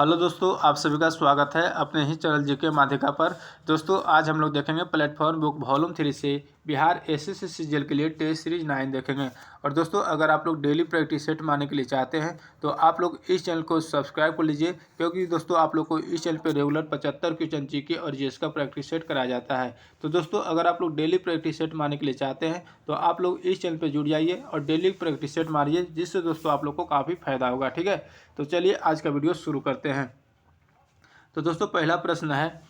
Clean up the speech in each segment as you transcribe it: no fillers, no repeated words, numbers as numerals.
Hello दोस्तों, आप सभी का स्वागत है अपने ही चैनल जीके माध्यिका पर। दोस्तों आज हम लोग देखेंगे प्लेटफॉर्म बुक वॉल्यूम 3 से बिहार एसएससी सीजीएल के लिए टेस्ट सीरीज 9 देखेंगे। और दोस्तों अगर आप लोग डेली प्रैक्टिस सेट मारने के लिए चाहते हैं तो आप लोग इस चैनल को सब्सक्राइब कर लीजिए, क्योंकि दोस्तों आप लोग को इस चैनल पर रेगुलर 75 क्वेश्चन जीके और जीएस का प्रैक्टिस सेट कराया जाता है। तो दोस्तों अगर आप लोग डेली प्रैक्टिस सेट मारने के लिए चाहते हैं तो आप लोग इस चैनल पर जुड़ जाइए और डेली प्रैक्टिस सेट मारिए, जिससे दोस्तों आप लोग को काफ़ी फायदा होगा। ठीक है, तो चलिए आज का वीडियो शुरू करते हैं। तो दोस्तों पहला प्रश्न है,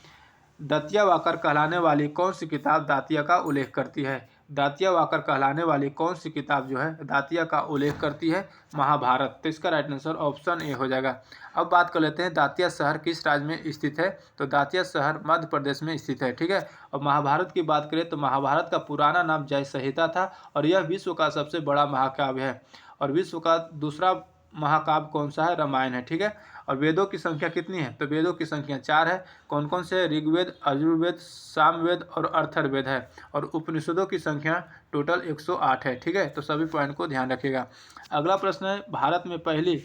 दातिया वाकर कहलाने वाली कौन सी किताब दातिया का उल्लेख करती है। दातिया वाकर कहलाने वाली कौन सी किताब जो है दातिया का उल्लेख करती है। महाभारत। तो इसका राइट आंसर ऑप्शन ए हो जाएगा। अब बात कर लेते हैं दातिया शहर किस राज्य में स्थित है। तो दातिया शहर मध्य प्रदेश में स्थित है। ठीक है, और महाभारत की बात करें तो महाभारत का पुराना नाम जय संहिता था और यह विश्व का सबसे बड़ा महाकाव्य है। और विश्व का दूसरा महाकाव्य कौन सा है? रामायण है। ठीक है, और वेदों की संख्या कितनी है? तो वेदों की संख्या 4 है। कौन कौन से? ऋग्वेद, यजुर्वेद, सामवेद और अथर्ववेद है। और उपनिषदों की संख्या टोटल 108 है। ठीक है, तो सभी पॉइंट को ध्यान रखिएगा। अगला प्रश्न है, भारत में पहली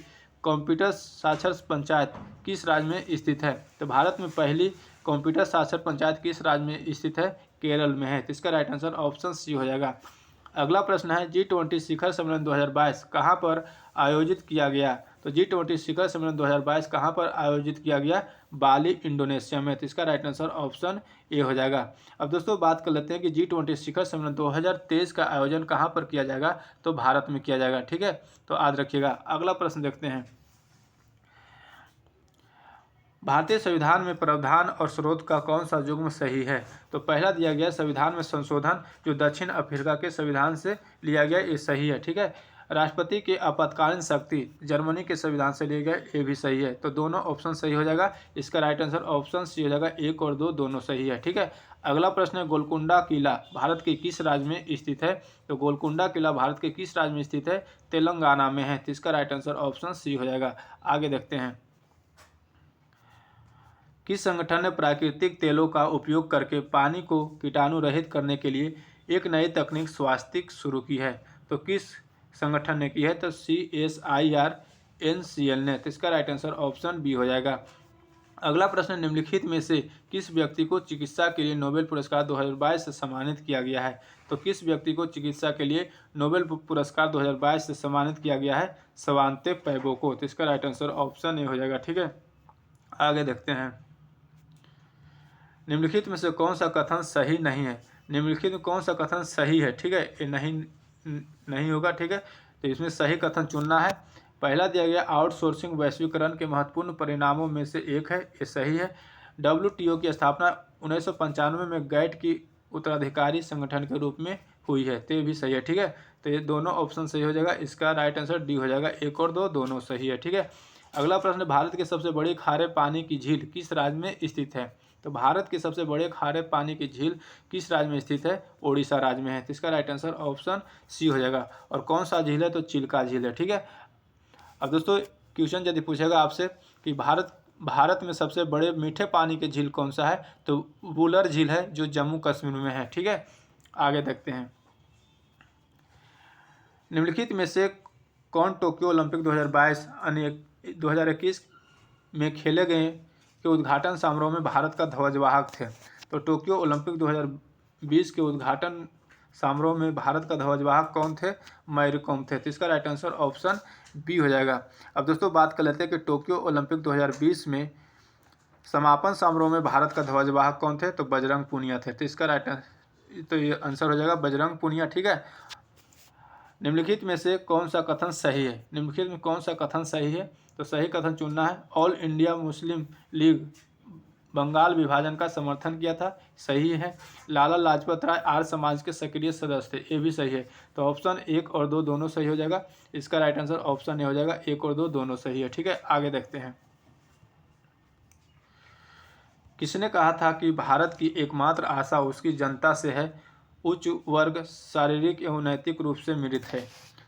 कंप्यूटर साक्षर पंचायत किस राज्य में स्थित है। तो भारत में पहली कंप्यूटर साक्षर पंचायत किस राज्य में स्थित है? केरल में है। तो इसका राइट आंसर ऑप्शन सी हो जाएगा। अगला प्रश्न है, G20 शिखर सम्मेलन 2022 कहाँ पर आयोजित किया गया। तो G20 शिखर सम्मेलन 2022 कहाँ पर आयोजित किया गया? बाली, इंडोनेशिया में। तो इसका राइट आंसर ऑप्शन ए हो जाएगा। अब दोस्तों बात कर लेते हैं कि G20 शिखर सम्मेलन 2023 का आयोजन कहाँ पर किया जाएगा। तो भारत में किया जाएगा। ठीक है, तो याद रखिएगा। अगला प्रश्न देखते हैं, भारतीय संविधान में प्रावधान और स्रोत का कौन सा युग्म सही है। तो पहला दिया गया संविधान में संशोधन जो दक्षिण अफ्रीका के संविधान से लिया गया, ये सही है। ठीक है, राष्ट्रपति की आपातकालीन शक्ति जर्मनी के संविधान से लिए गए, ये भी सही है। तो दोनों ऑप्शन सही हो जाएगा। इसका राइट आंसर ऑप्शन सी हो जाएगा। 1 और 2 दोनों सही है। ठीक है, अगला प्रश्न है, गोलकुंडा किला भारत के किस राज्य में स्थित है। तो गोलकुंडा किला भारत के किस राज्य में स्थित है? तेलंगाना में है। तो इसका राइट आंसर ऑप्शन सी हो जाएगा। आगे देखते हैं, किस संगठन ने प्राकृतिक तेलों का उपयोग करके पानी को कीटाणु रहित करने के लिए एक नई तकनीक स्वास्तिक शुरू की है। तो किस संगठन ने की है? तो CSIRNCL ने। तो इसका राइट आंसर ऑप्शन बी हो जाएगा। अगला प्रश्न, निम्नलिखित में से किस व्यक्ति को चिकित्सा के लिए नोबेल पुरस्कार 2022 से सम्मानित किया गया है। तो किस व्यक्ति को चिकित्सा के लिए नोबेल पुरस्कार 2022 से सम्मानित किया गया है? स्वांते पैबो को। तो इसका राइट आंसर ऑप्शन ए हो जाएगा। ठीक है, आगे देखते हैं, निम्नलिखित में से कौन सा कथन सही नहीं है। निम्नलिखित में कौन सा कथन सही है? ठीक है, ये नहीं होगा। ठीक है, तो इसमें सही कथन चुनना है। पहला दिया गया, आउटसोर्सिंग वैश्वीकरण के महत्वपूर्ण परिणामों में से एक है, ये सही है। WTO की स्थापना 1995 में गैट की उत्तराधिकारी संगठन के रूप में हुई है, तो ये भी सही है। ठीक है, तो ये दोनों ऑप्शन सही हो जाएगा। इसका राइट आंसर डी हो जाएगा। 1 और 2 दोनों सही है। ठीक है, अगला प्रश्न, भारत की सबसे बड़ी खारे पानी की झील किस राज्य में स्थित है। तो भारत की सबसे बड़े खारे पानी की झील किस राज्य में स्थित है? ओडिशा राज्य में है। तो इसका राइट आंसर ऑप्शन सी हो जाएगा। और कौन सा झील है? तो चिल्का झील है। ठीक है, अब दोस्तों क्वेश्चन यदि पूछेगा आपसे कि भारत में सबसे बड़े मीठे पानी की झील कौन सा है, तो वुलर झील है जो जम्मू कश्मीर में है। ठीक है, आगे देखते हैं, निम्नलिखित में से कौन टोक्यो ओलंपिक 2021 में खेले गए के उद्घाटन समारोह में भारत का ध्वजवाहक थे। तो टोक्यो ओलंपिक 2020 के उद्घाटन समारोह में भारत का ध्वजवाहक कौन थे? मैरी कॉम थे। तो इसका राइट आंसर ऑप्शन बी हो जाएगा। अब दोस्तों बात कर लेते हैं कि टोक्यो ओलंपिक 2020 में समापन समारोह में भारत का ध्वजवाहक कौन थे? तो बजरंग पूनिया थे। तो इसका तो ये आंसर हो जाएगा बजरंग पूनिया। ठीक है, निम्नलिखित में से कौन सा कथन सही है? निम्नलिखित में कौन सा कथन सही है? तो सही कथन चुनना है। All India Muslim League Bengal विभाजन का समर्थन किया था, सही है। लाला लाजपत राय आर्य समाज के सक्रिय सदस्य थे, ये भी सही है। तो ऑप्शन 1 और 2 दोनों सही हो जाएगा। इसका राइट आंसर ऑप्शन ए हो जाएगा। 1 और 2 दोनों सही है। ठीक है, आगे देखते हैं, किसने कहा था कि भारत की एकमात्र आशा उसकी जनता से है, उच्च वर्ग शारीरिक एवं नैतिक रूप से मृत है।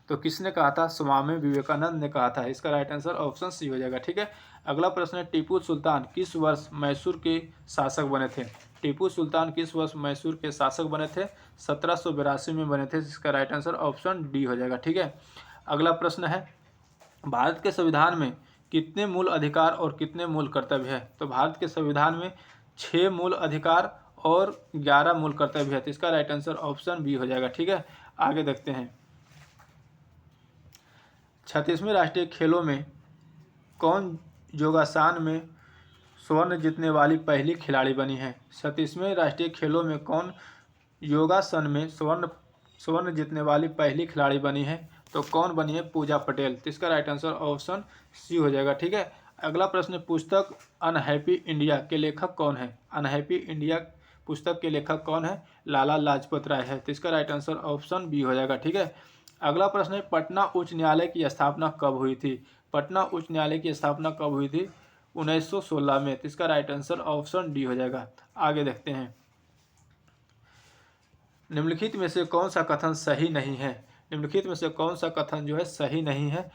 तो किसने कहा था? स्वामी विवेकानंद ने कहा था। इसका राइट आंसर ऑप्शन सी हो जाएगा। ठीक है, अगला प्रश्न है, टीपू सुल्तान किस वर्ष मैसूर के शासक बने थे। टीपू सुल्तान किस वर्ष मैसूर के शासक बने थे? 1782 में बने थे। इसका राइट आंसर ऑप्शन डी हो जाएगा। ठीक है, अगला प्रश्न है, भारत के संविधान में कितने मूल अधिकार और कितने मूल कर्तव्य है? तो भारत के संविधान में 6 मूल अधिकार और 11 मूल कर्तव्य है। तो इसका राइट आंसर ऑप्शन बी हो जाएगा। ठीक है, आगे देखते हैं। 36वें राष्ट्रीय खेलों में कौन योगासन में स्वर्ण जीतने वाली पहली खिलाड़ी बनी है? 36वें राष्ट्रीय खेलों में कौन योगासन में स्वर्ण जीतने वाली पहली खिलाड़ी बनी है? तो कौन बनी है? पूजा पटेल। तो इसका राइट आंसर ऑप्शन सी हो जाएगा। ठीक है, अगला प्रश्न, पुस्तक अनहैप्पी इंडिया के लेखक कौन है? अनहैप्पी इंडिया पुस्तक के लेखक कौन है? लाला लाजपत राय है। तो इसका राइट आंसर ऑप्शन बी हो जाएगा। ठीक है, अगला प्रश्न है, पटना उच्च न्यायालय की स्थापना कब हुई थी? पटना उच्च न्यायालय की स्थापना कब हुई थी? 1916 में। तो इसका राइट आंसर ऑप्शन डी हो जाएगा। आगे देखते हैं, निम्नलिखित में से कौन सा कथन सही नहीं है? निम्नलिखित में से कौन सा कथन जो है सही नहीं है?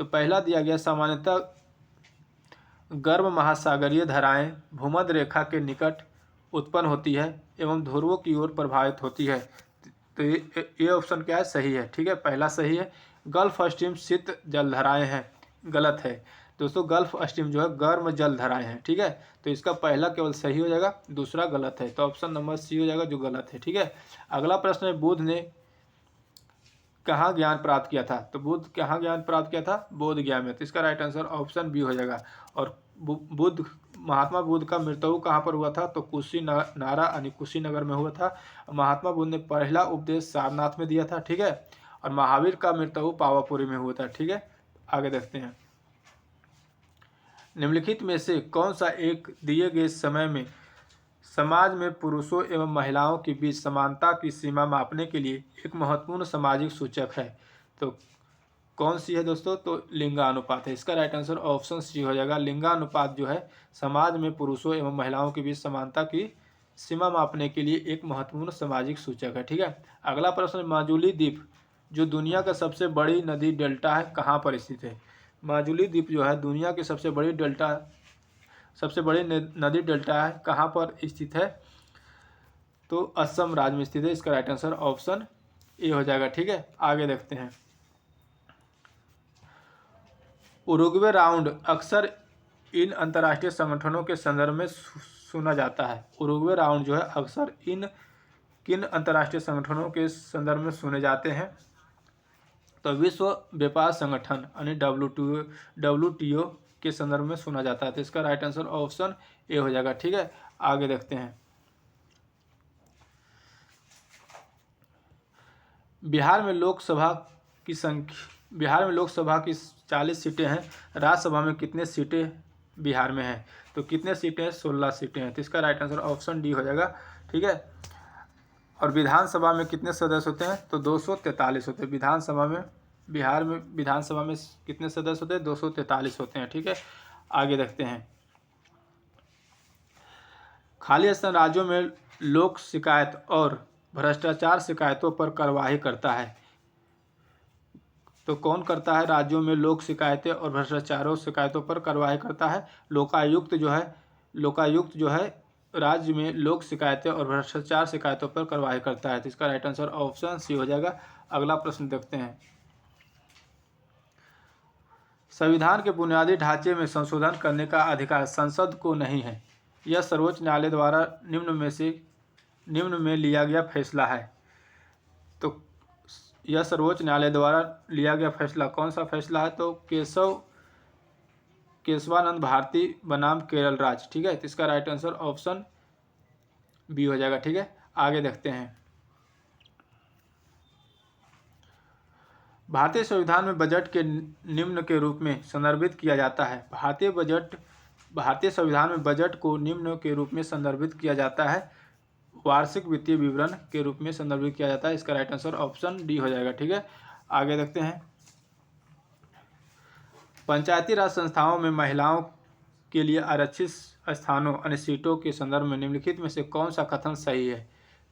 तो पहला दिया गया, सामान्यतः गर्म महासागरीय धाराएं भूमध्य रेखा के निकट उत्पन्न होती है एवं ध्रुवों की ओर प्रभावित होती है। तो ये ऑप्शन क्या है? सही है। ठीक है, पहला सही है। गल्फ स्ट्रीम शीत जलधाराएं हैं, गलत है दोस्तों। गल्फ स्ट्रीम जो है गर्म जलधाराएं हैं। ठीक है, तो इसका पहला केवल सही हो जाएगा, दूसरा गलत है। तो ऑप्शन नंबर सी हो जाएगा जो गलत है। ठीक है, अगला प्रश्न है, बुद्ध ने कहाँ ज्ञान प्राप्त किया था? तो बुद्ध कहाँ ज्ञान प्राप्त किया था? बोध गया में। तो इसका राइट आंसर ऑप्शन बी हो जाएगा। और महात्मा बुद्ध का मृत्यु कहाँ पर हुआ था? तो कुशीनारा यानी कुशीनगर में हुआ था। महात्मा बुद्ध ने पहला उपदेश सारनाथ में दिया था। ठीक है, और महावीर का मृत्यु पावापुरी में हुआ था। ठीक है, आगे देखते हैं, निम्नलिखित में से कौन सा एक दिए गए समय में समाज में पुरुषों एवं महिलाओं के बीच समानता की सीमा मापने के लिए एक महत्वपूर्ण सामाजिक सूचक है? तो कौन सी है दोस्तों? तो लिंगानुपात है। इसका राइट आंसर ऑप्शन सी हो जाएगा। लिंगानुपात जो है समाज में पुरुषों एवं महिलाओं के बीच समानता की सीमा मापने के लिए एक महत्वपूर्ण सामाजिक सूचक है। ठीक है, अगला प्रश्न, माजुली द्वीप जो दुनिया का सबसे बड़ी नदी डेल्टा है कहाँ पर स्थित है? माजुली द्वीप जो है दुनिया की सबसे बड़ी नदी डेल्टा है, कहाँ पर स्थित है? तो असम राज्य में स्थित है। इसका राइट आंसर ऑप्शन ए हो जाएगा। ठीक है, आगे देखते हैं, उरुग्वे राउंड अक्सर इन अंतर्राष्ट्रीय संगठनों के संदर्भ में सुना जाता है। उरुग्वे राउंड जो है अक्सर किन अंतर्राष्ट्रीय संगठनों के संदर्भ में सुने जाते हैं? तो विश्व व्यापार संगठन यानी WTO के संदर्भ में सुना जाता है। तो इसका राइट आंसर ऑप्शन ए हो जाएगा। ठीक है, आगे देखते हैं, बिहार में लोकसभा की 40 सीटें हैं। राज्यसभा में कितने सीटें बिहार में हैं? तो कितने सीटें हैं? 16 सीटें हैं। तो इसका राइट आंसर ऑप्शन डी हो जाएगा। ठीक है, और विधानसभा में कितने सदस्य होते हैं? तो 243 होते हैं विधानसभा में। बिहार में विधानसभा में कितने सदस्य होते हैं? 243 होते हैं। ठीक है, आगे देखते हैं, खाली स्थान राज्यों में लोक शिकायत और भ्रष्टाचार शिकायतों पर कार्यवाही करता है। तो कौन करता है? राज्यों में लोक शिकायतें और भ्रष्टाचारों शिकायतों पर कार्यवाही करता है लोकायुक्त जो है राज्य में लोक शिकायतें और भ्रष्टाचार शिकायतों पर कार्यवाही करता है। तो इसका राइट आंसर ऑप्शन सी हो जाएगा। अगला प्रश्न देखते हैं, संविधान के बुनियादी ढांचे में संशोधन करने का अधिकार संसद को नहीं है। यह सर्वोच्च न्यायालय द्वारा निम्न में लिया गया फैसला है। तो यह सर्वोच्च न्यायालय द्वारा लिया गया फैसला कौन सा फैसला है? तो केशवानंद भारती बनाम केरल राज्य। ठीक है, तो इसका राइट आंसर ऑप्शन बी हो जाएगा। ठीक है, आगे देखते हैं, भारतीय संविधान में बजट के निम्न के रूप में संदर्भित किया जाता है। भारतीय संविधान में बजट को निम्न के रूप में संदर्भित किया जाता है। वार्षिक वित्तीय विवरण के रूप में संदर्भित किया जाता है। इसका राइट आंसर ऑप्शन डी हो जाएगा। ठीक है, आगे देखते हैं, पंचायती राज संस्थाओं में महिलाओं के लिए आरक्षित स्थानों यानी सीटों के संदर्भ में निम्नलिखित में से कौन सा कथन सही है?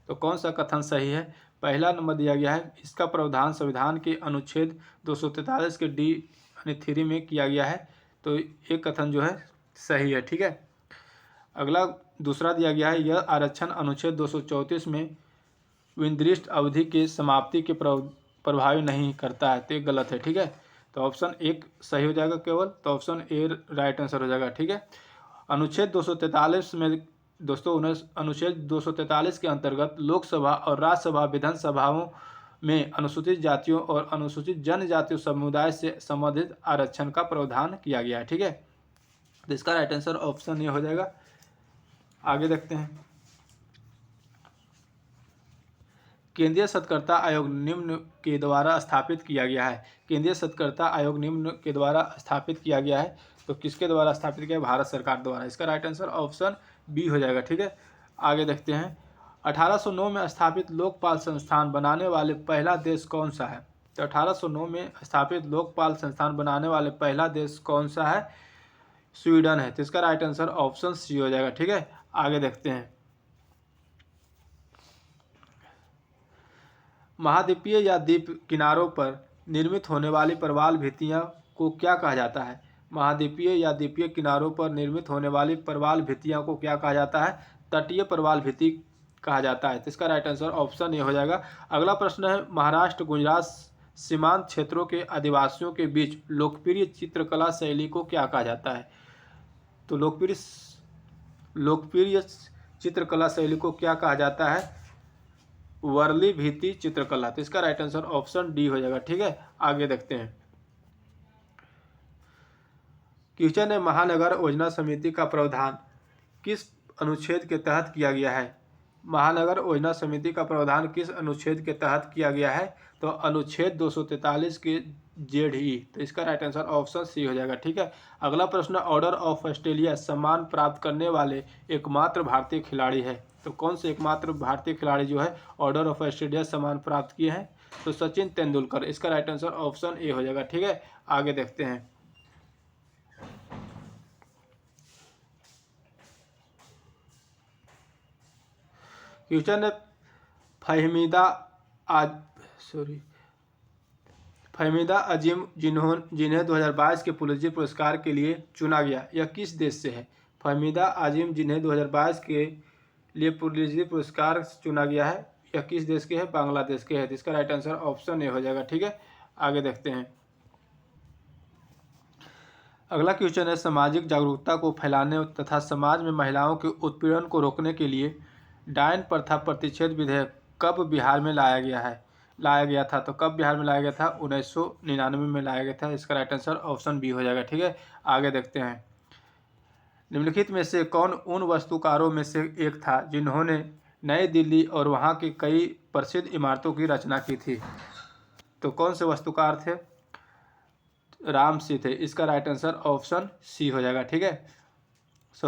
तो कौन सा कथन सही है? पहला नंबर दिया गया है, इसका प्रावधान संविधान के अनुच्छेद 243 के डी यानी 3 में किया गया है। तो एक कथन जो है सही है। ठीक है, अगला दूसरा दिया गया है, यह आरक्षण अनुच्छेद 234 में विनिर्दिष्ट अवधि के समाप्ति के प्रभावी नहीं करता है। तो ये गलत है। ठीक है, तो ऑप्शन एक सही हो जाएगा केवल, तो ऑप्शन ए राइट आंसर हो जाएगा। ठीक है। अनुच्छेद 243 में दोस्तों अनुच्छेद 243 के अंतर्गत लोकसभा और राज्यसभा विधानसभाओं में अनुसूचित जातियों और अनुसूचित जनजातीय समुदाय से संबंधित आरक्षण का प्रावधान किया गया है। ठीक है। तो इसका राइट आंसर ऑप्शन ए हो जाएगा। आगे देखते हैं। केंद्रीय सत्कर्ता आयोग निम्न के द्वारा स्थापित किया गया है। केंद्रीय सत्कर्ता आयोग निम्न के द्वारा स्थापित किया गया है, तो किसके द्वारा स्थापित किया है? भारत सरकार द्वारा। इसका राइट आंसर ऑप्शन बी हो जाएगा। ठीक है। आगे देखते हैं। 1809 में स्थापित लोकपाल संस्थान बनाने वाले पहला देश कौन सा है? तो 1809 में स्थापित लोकपाल संस्थान बनाने वाले पहला देश कौन सा है? स्वीडन है। तो इसका राइट आंसर ऑप्शन सी हो जाएगा। ठीक है। आगे देखते हैं। महाद्वीपीय या द्वीप किनारों पर निर्मित होने वाली प्रवाल भित्तियां को क्या कहा जाता है? महाद्वीपीय या द्वीपीय किनारों पर निर्मित होने वाली प्रवाल भित्तियां को क्या कहा जाता है? तटीय प्रवाल भित्ति कहा जाता है। तो इसका राइट आंसर ऑप्शन ए हो जाएगा। अगला प्रश्न है, महाराष्ट्र गुजरात सीमांत क्षेत्रों के आदिवासियों के बीच लोकप्रिय चित्रकला शैली को क्या कहा जाता है? तो लोकप्रिय चित्रकला शैली को क्या कहा जाता है? वर्ली भित्ति चित्रकला। तो इसका राइट आंसर ऑप्शन डी हो जाएगा। ठीक है। आगे देखते हैं। क्वेश्चन ने महानगर योजना समिति का प्रावधान किस अनुच्छेद के तहत किया गया है? महानगर योजना समिति का प्रावधान किस अनुच्छेद के तहत किया गया है? तो अनुच्छेद 243 के जेड.ई। तो इसका राइट आंसर ऑप्शन सी हो जाएगा। ठीक है। अगला प्रश्न, ऑर्डर ऑफ ऑस्ट्रेलिया सम्मान प्राप्त करने वाले एकमात्र भारतीय खिलाड़ी है। तो कौन से एकमात्र भारतीय खिलाड़ी जो है ऑर्डर ऑफ ऑस्ट्रेलिया सम्मान प्राप्त किए हैं? तो सचिन तेंदुलकर। इसका राइट आंसर ऑप्शन ए हो जाएगा। ठीक है। आगे देखते हैं। क्वेश्चन है, फहमीदा अजीम जिन्हें 2022 के पुलित्जर पुरस्कार के लिए चुना गया, यह किस देश से है? फहमीदा अजीम जिन्हें 2022 के लिए पुलित्जर पुरस्कार चुना गया है, यह किस देश के है? बांग्लादेश के है। तो इसका राइट आंसर ऑप्शन ए हो जाएगा। ठीक है। आगे देखते हैं। अगला क्वेश्चन है, सामाजिक जागरूकता को फैलाने तथा समाज में महिलाओं के उत्पीड़न को रोकने के लिए डायन प्रथा प्रतिषेध विधेयक कब बिहार में लाया गया था? तो कब बिहार में लाया गया था? 1999 में लाया गया था। इसका राइट आंसर ऑप्शन बी हो जाएगा। ठीक है। आगे देखते हैं। निम्नलिखित में से कौन उन वास्तुकारों में से एक था जिन्होंने नई दिल्ली और वहाँ की कई प्रसिद्ध इमारतों की रचना की थी? तो कौन से वास्तुकार थे? रामसी थे। इसका राइट आंसर ऑप्शन सी हो जाएगा। ठीक है।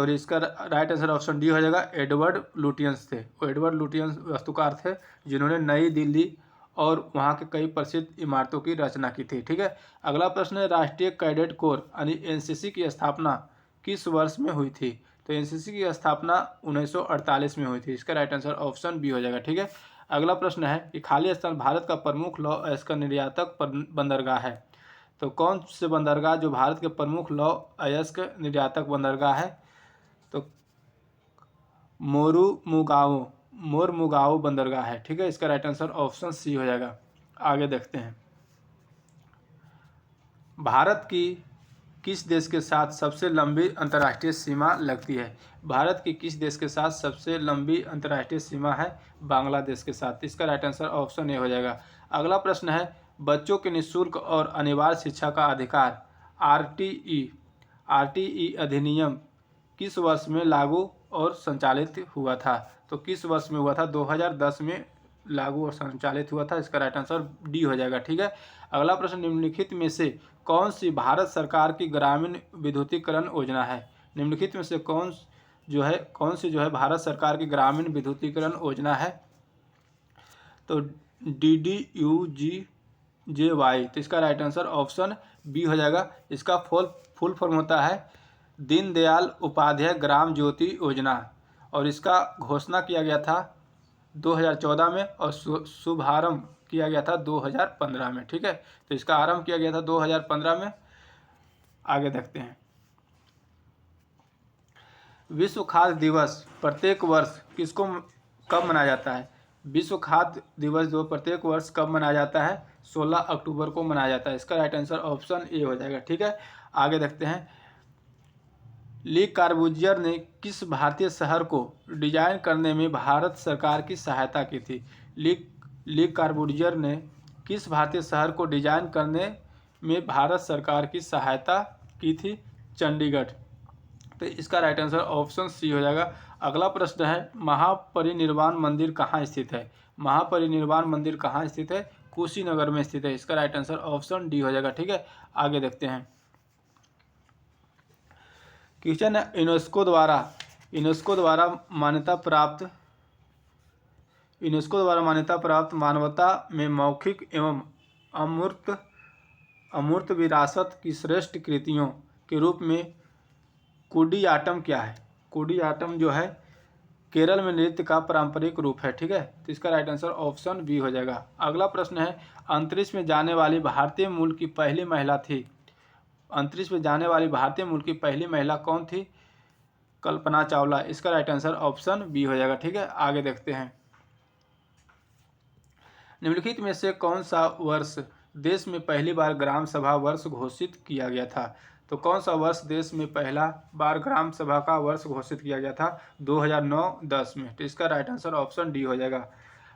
इसका राइट आंसर ऑप्शन डी हो जाएगा। एडवर्ड लुटियंस थे। वो एडवर्ड लुटियंस वास्तुकार थे जिन्होंने नई दिल्ली और वहाँ के कई प्रसिद्ध इमारतों की रचना की थी। ठीक है। अगला प्रश्न है, राष्ट्रीय कैडेट कोर यानी एनसीसी की स्थापना किस वर्ष में हुई थी? तो एनसीसी की स्थापना 1948 में हुई थी। इसका राइट आंसर ऑप्शन बी हो जाएगा। ठीक है। अगला प्रश्न है कि खाली स्थान भारत का प्रमुख लौह अयस्क निर्यातक बंदरगाह है। तो कौन से बंदरगाह जो भारत के प्रमुख लौह अयस्क निर्यातक बंदरगाह है? तो मोरमुगाओ बंदरगाह है। ठीक है। इसका राइट आंसर ऑप्शन सी हो जाएगा। आगे देखते हैं। भारत की किस देश के साथ सबसे लंबी अंतर्राष्ट्रीय सीमा लगती है? भारत की किस देश के साथ सबसे लंबी अंतर्राष्ट्रीय सीमा है? बांग्लादेश के साथ। इसका राइट आंसर ऑप्शन ए हो जाएगा। अगला प्रश्न है, बच्चों के निःशुल्क और अनिवार्य शिक्षा का अधिकार आरटीई अधिनियम किस वर्ष में लागू और संचालित हुआ था? तो किस वर्ष में हुआ था? 2010 में लागू और संचालित हुआ था। इसका राइट आंसर डी हो जाएगा। ठीक है। अगला प्रश्न, निम्नलिखित में से कौन सी भारत सरकार की ग्रामीण विद्युतीकरण योजना है? निम्नलिखित में से कौन सी जो है भारत सरकार की ग्रामीण विद्युतीकरण योजना है? तो DDUGJY। तो इसका राइट आंसर ऑप्शन बी हो जाएगा। इसका फुल फॉर्म होता है दीनदयाल उपाध्याय ग्राम ज्योति योजना, और इसका घोषणा किया गया था 2014 में और शुभारंभ किया गया था 2015 में। ठीक है। तो इसका आरंभ किया गया था 2015 में। आगे देखते हैं। विश्व खाद्य दिवस प्रत्येक वर्ष कब मनाया जाता है? विश्व खाद्य दिवस जो प्रत्येक वर्ष कब मनाया जाता है? 16 अक्टूबर को मनाया जाता है। इसका राइट आंसर ऑप्शन ए हो जाएगा। ठीक है, आगे देखते हैं। ली कार्बूजियर ने किस भारतीय शहर को डिजाइन करने में भारत सरकार की सहायता की थी? ली कार्बूजियर ने किस भारतीय शहर को डिजाइन करने में भारत सरकार की सहायता की थी? चंडीगढ़। तो इसका राइट आंसर ऑप्शन सी हो जाएगा। अगला प्रश्न है, महापरिनिर्वाण मंदिर कहाँ स्थित है? महापरिनिर्वाण मंदिर कहाँ स्थित है? कुशीनगर में स्थित है। इसका राइट आंसर ऑप्शन डी हो जाएगा। ठीक है, आगे देखते हैं। क्वेश्चन है, यूनेस्को द्वारा मान्यता प्राप्त मानवता में मौखिक एवं अमूर्त विरासत की श्रेष्ठ कृतियों के रूप में कुडियाट्टम क्या है? कुडियाट्टम जो है केरल में नृत्य का पारंपरिक रूप है। ठीक है, तो इसका राइट आंसर ऑप्शन बी हो जाएगा। अगला प्रश्न है, अंतरिक्ष में जाने वाली भारतीय मूल की पहली महिला थी? अंतरिक्ष में जाने वाली भारतीय मूल की पहली महिला कौन थी? कल्पना चावला। इसका राइट आंसर ऑप्शन बी हो जाएगा। ठीक है, आगे देखते हैं। निम्नलिखित में से कौन सा वर्ष देश में पहली बार ग्राम सभा वर्ष घोषित किया गया था? तो कौन सा वर्ष देश में पहला बार ग्राम सभा का वर्ष घोषित किया गया था? 2009-10 में। तो इसका राइट आंसर ऑप्शन डी हो जाएगा।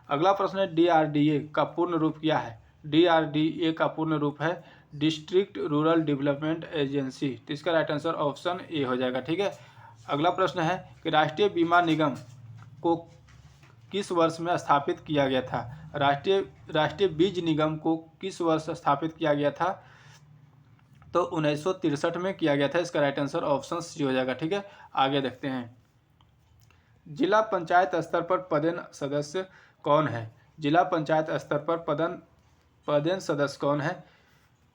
अगला प्रश्न है, DRDA का पूर्ण रूप क्या है? DRDA का पूर्ण रूप है डिस्ट्रिक्ट रूरल डेवलपमेंट एजेंसी। तो इसका राइट आंसर ऑप्शन ए हो जाएगा। ठीक है, अगला प्रश्न है कि राष्ट्रीय बीमा निगम को किस वर्ष में स्थापित किया गया था? राष्ट्रीय बीज निगम को किस वर्ष स्थापित किया गया था? तो 1963 में किया गया था। इसका राइट आंसर ऑप्शन सी हो जाएगा। ठीक है, आगे देखते हैं। जिला पंचायत स्तर पर पदेन सदस्य कौन है? जिला पंचायत स्तर पर पदेन सदस्य कौन है?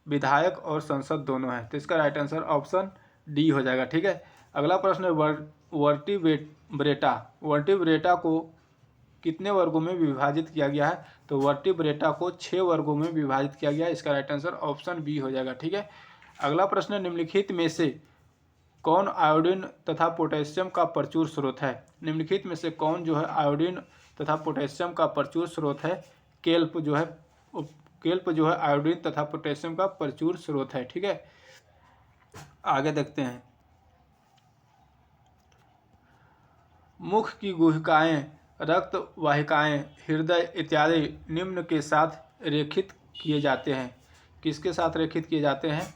विधायक और संसद दोनों है। तो इसका राइट आंसर ऑप्शन डी हो जाएगा। ठीक है, अगला प्रश्न है, वर्टिब्रेटा को कितने वर्गों में विभाजित किया गया है? तो वर्टिब्रेटा को 6 वर्गों में विभाजित किया गया है। इसका राइट आंसर ऑप्शन बी हो जाएगा। ठीक है, अगला प्रश्न, निम्नलिखित में से कौन आयोडीन तथा पोटेशियम का प्रचुर स्रोत है? निम्नलिखित में से कौन जो है आयोडीन तथा पोटेशियम का प्रचुर स्रोत है? केल्प जो है आयोडीन तथा पोटेशियम का प्रचुर स्रोत है। ठीक है, आगे देखते हैं। मुख की गुहिकाएं, रक्त वाहिकाएं, हृदय इत्यादि निम्न के साथ रेखित किए जाते हैं। किसके साथ रेखित किए जाते हैं?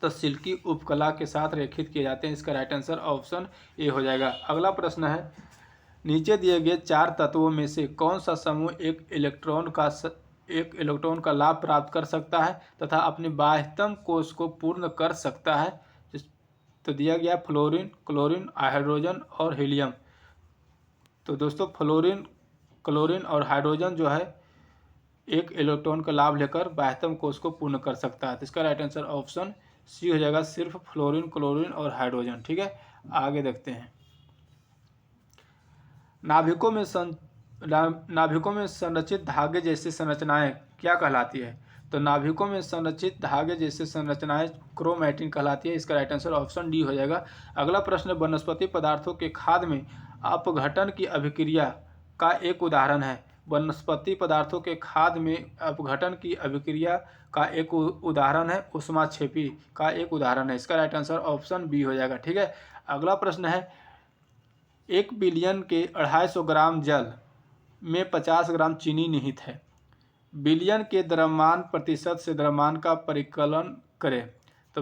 तो सिल्की उपकला के साथ रेखित किए जाते हैं। इसका राइट आंसर ऑप्शन ए हो जाएगा। अगला प्रश्न है, नीचे दिए गए 4 तत्वों में से कौन सा समूह एक इलेक्ट्रॉन का लाभ प्राप्त कर सकता है तथा अपने बाह्यतम कोश को पूर्ण कर सकता है? तो दिया गया फ्लोरीन, क्लोरीन, हाइड्रोजन और हीलियम। तो दोस्तों क्लोरीन और हाइड्रोजन जो है एक इलेक्ट्रॉन का लाभ लेकर बाह्यतम कोश को पूर्ण कर सकता है। तो इसका राइट आंसर ऑप्शन सी हो जाएगा, सिर्फ फ्लोरीन, क्लोरीन और हाइड्रोजन। ठीक है, आगे देखते हैं। नाभिकों में संरचित धागे जैसी संरचनाएं क्या कहलाती है? तो नाभिकों में संरचित धागे जैसी संरचनाएं क्रोमैटिन कहलाती है। इसका राइट आंसर ऑप्शन डी हो जाएगा। अगला प्रश्न, वनस्पति पदार्थों के खाद में अपघटन की अभिक्रिया का एक उदाहरण है। वनस्पति पदार्थों के खाद में अपघटन की अभिक्रिया का एक उदाहरण है ऊष्माक्षेपी का एक उदाहरण है। इसका राइट आंसर ऑप्शन बी हो जाएगा। ठीक है, अगला प्रश्न है, 1 बिलियन के 250 ग्राम जल में 50 ग्राम चीनी निहित है। बिलियन के द्रव्यमान प्रतिशत से द्रव्यमान का परिकलन करें। तो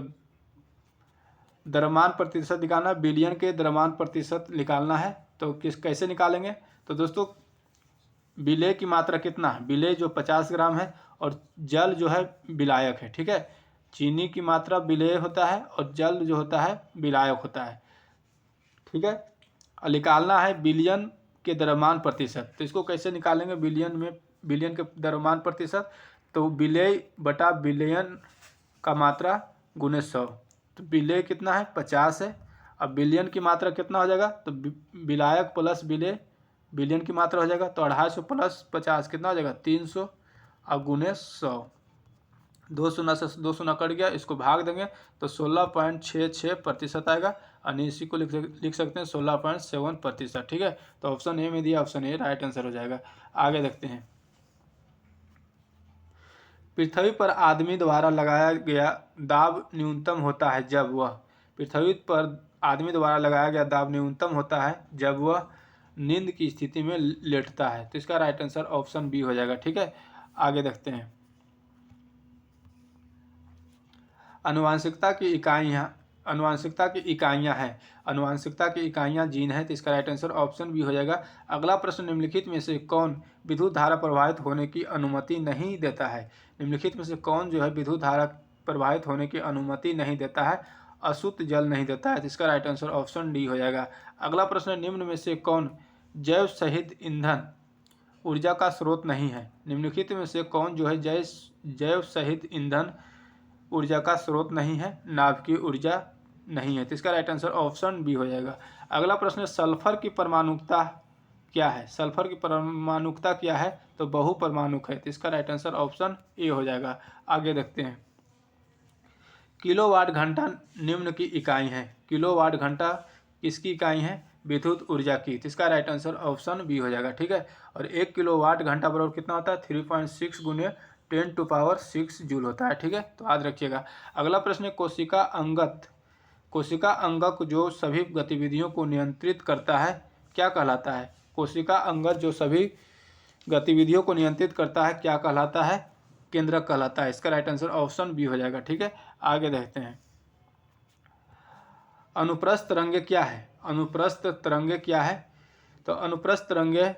द्रव्यमान प्रतिशत निकालना, बिलियन के द्रव्यमान प्रतिशत निकालना है। तो कैसे निकालेंगे? तो दोस्तों विलेय की मात्रा कितना है? विलेय जो 50 ग्राम है और जल जो है विलायक है। ठीक है, चीनी की मात्रा विलेय होता है और जल जो होता है विलायक होता है। ठीक है, निकालना है बिलियन के द्रव्यमान प्रतिशत। तो इसको कैसे निकालेंगे? बिलियन के द्रव्यमान प्रतिशत, तो विलेय बटा बिलियन का मात्रा गुने 100। तो विलेय कितना है? 50 है। अब बिलियन की मात्रा कितना हो जाएगा? तो विलायक प्लस विलेय बिलियन की मात्रा हो जाएगा। तो 250 प्लस 50 कितना हो जाएगा? 300 और गुने 100। दो शून्य से दो शून्य कट गया, इसको भाग देंगे तो 16.66% आएगा। और इसी को लिख सकते हैं 16.7%। ठीक है, तो ऑप्शन ए में दिया, ऑप्शन ए राइट आंसर हो जाएगा। आगे देखते हैं। पृथ्वी पर आदमी द्वारा लगाया गया दाब न्यूनतम होता है जब वह पृथ्वी पर आदमी द्वारा लगाया गया दाब न्यूनतम होता है जब वह नींद की स्थिति में लेटता है। तो इसका राइट आंसर ऑप्शन बी हो जाएगा। ठीक है, आगे देखते हैं। आनुवांशिकता की इकाइयाँ हैं। आनुवांशिकता की इकाइयाँ जीन है। तो इसका राइट आंसर ऑप्शन बी हो जाएगा। अगला प्रश्न, निम्नलिखित में से कौन विद्युत धारा प्रवाहित होने की अनुमति नहीं देता है? निम्नलिखित में से कौन जो है विद्युत धारा प्रवाहित होने की अनुमति नहीं देता है? अशुद्ध जल नहीं देता है। तो इसका राइट आंसर ऑप्शन डी हो जाएगा। अगला प्रश्न, निम्न में से कौन जैव सहित ईंधन ऊर्जा का स्रोत नहीं है? निम्नलिखित में से कौन जो है जैव सहित ईंधन ऊर्जा का स्रोत नहीं है? नाभिकीय ऊर्जा नहीं है। तो इसका राइट आंसर ऑप्शन बी हो जाएगा। अगला प्रश्न, सल्फर की परमाणुकता क्या है? सल्फर की परमाणुकता क्या है? तो बहुपरमाणुक है। तो इसका राइट आंसर ऑप्शन ए हो जाएगा। आगे देखते हैं। किलोवाट घंटा निम्न की इकाई है। किलोवाट घंटा किसकी इकाई है? विद्युत ऊर्जा की। तो इसका राइट आंसर ऑप्शन बी हो जाएगा। ठीक है, और 1 किलोवाट घंटा बराबर कितना होता है? 3.6 गुने 10⁶ जूल होता है। ठीक है, तो याद रखिएगा। अगला प्रश्न है, कोशिका अंगक जो सभी गतिविधियों को नियंत्रित करता है क्या कहलाता है? कोशिका अंगक जो सभी गतिविधियों को नियंत्रित करता है क्या कहलाता है? केंद्रक कहलाता है। इसका राइट आंसर ऑप्शन बी हो जाएगा। ठीक है, आगे देखते हैं। अनुप्रस्थ तरंगे क्या है? अनुप्रस्थ तरंगे क्या है? तो अनुप्रस्थ तरंगे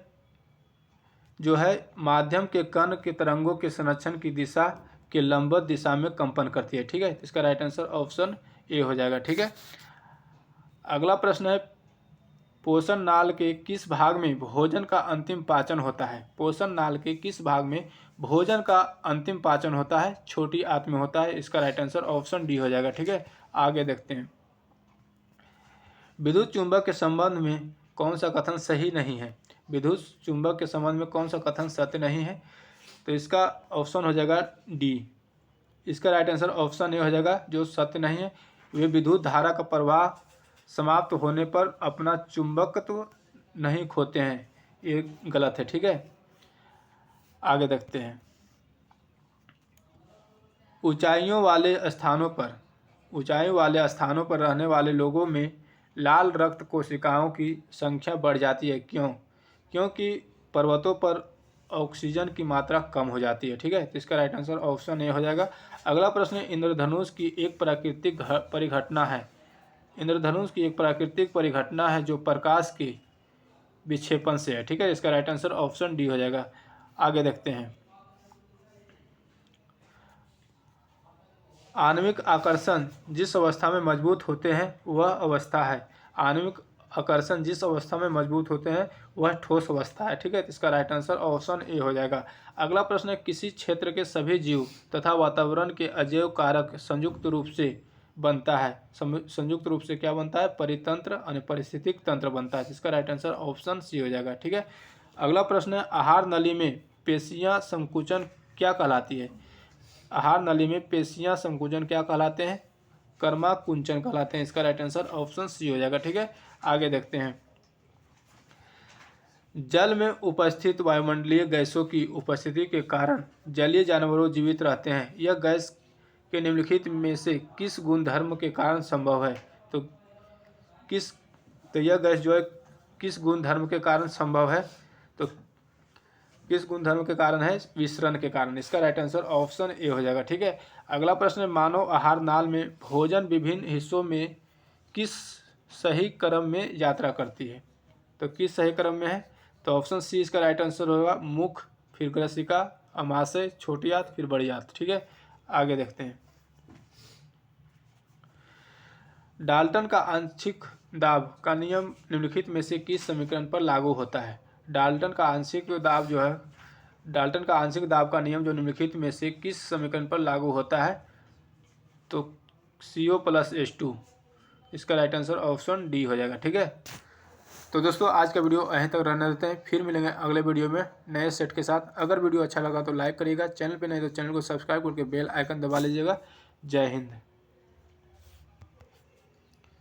जो है माध्यम के कण के तरंगों के संरक्षण की दिशा के लंबवत दिशा में कंपन करती है। ठीक है, इसका राइट आंसर ऑप्शन ए हो जाएगा। ठीक है, अगला प्रश्न है, पोषण नाल के किस भाग में भोजन का अंतिम पाचन होता है? पोषण नाल के किस भाग में भोजन का अंतिम पाचन होता है? छोटी आंत में होता है। इसका राइट आंसर ऑप्शन डी हो जाएगा। ठीक है, आगे देखते हैं। विद्युत चुंबक के संबंध में कौन सा कथन सही नहीं है? विद्युत चुंबक के संबंध में कौन सा कथन सत्य नहीं है? तो इसका ऑप्शन हो जाएगा डी। इसका राइट आंसर ऑप्शन ए हो जाएगा। जो सत्य नहीं है, वे विद्युत धारा का प्रवाह समाप्त होने पर अपना चुंबकत्व नहीं खोते हैं, ये गलत है। ठीक है, आगे देखते हैं। ऊंचाइयों वाले स्थानों पर रहने वाले लोगों में लाल रक्त कोशिकाओं की संख्या बढ़ जाती है। क्यों? क्योंकि पर्वतों पर ऑक्सीजन की मात्रा कम हो जाती है। ठीक है, तो इसका राइट आंसर ऑप्शन ए हो जाएगा। अगला प्रश्न, इंद्रधनुष की एक प्राकृतिक परिघटना है। इंद्रधनुष की एक प्राकृतिक परिघटना है जो प्रकाश के विक्षेपण से है। ठीक है, इसका राइट आंसर ऑप्शन डी हो जाएगा। आगे देखते हैं। आणविक आकर्षण जिस अवस्था में मजबूत होते हैं वह अवस्था है। आणविक आकर्षण जिस अवस्था में मजबूत होते हैं वह ठोस अवस्था है। ठीक है, तो इसका राइट आंसर ऑप्शन ए हो जाएगा। अगला प्रश्न है, किसी क्षेत्र के सभी जीव तथा वातावरण के अजैव कारक संयुक्त रूप से बनता है। संयुक्त रूप से क्या बनता है? परितंत्र और पारिस्थितिक तंत्र बनता है। इसका राइट आंसर ऑप्शन सी हो जाएगा। ठीक है, अगला प्रश्न है, आहार नली में पेशियां संकुचन क्या कहलाती है? आहार नली में पेशियां संकुचन क्या कहलाते हैं? कर्मा कुंचन कहलाते हैं। इसका राइट आंसर ऑप्शन सी हो जाएगा। ठीक है, आगे देखते हैं। जल में उपस्थित वायुमंडलीय गैसों की उपस्थिति के कारण जलीय जानवरों जीवित रहते हैं। यह गैस के निम्नलिखित में से किस गुणधर्म के कारण संभव है? तो यह गैस जो है किस गुणधर्म के कारण संभव है? तो किस गुणधर्म के कारण है? विसरण के कारण। इसका राइट आंसर ऑप्शन ए हो जाएगा। ठीक है, अगला प्रश्न है, मानव आहार नाल में भोजन विभिन्न हिस्सों में किस सही क्रम में यात्रा करती है? तो किस सही क्रम में है? तो ऑप्शन सी इसका राइट आंसर होगा। मुख, फिर ग्रसिका, अमाशय, छोटी आंत, फिर बड़ी आंत। ठीक है, आगे देखते हैं। डाल्टन का आंशिक दाब का नियम निम्नलिखित में से किस समीकरण पर लागू होता है? डाल्टन का आंशिक दाब का नियम जो निम्नलिखित में से किस समीकरण पर लागू होता है? तो CO+H2। इसका राइट आंसर ऑप्शन डी हो जाएगा। ठीक है, तो दोस्तों आज का वीडियो यहीं तक रहने देते हैं, फिर मिलेंगे अगले वीडियो में नए सेट के साथ। अगर वीडियो अच्छा लगा तो लाइक करिएगा, चैनल पे नहीं तो चैनल को सब्सक्राइब करके बेल आइकन दबा लीजिएगा। जय हिंद।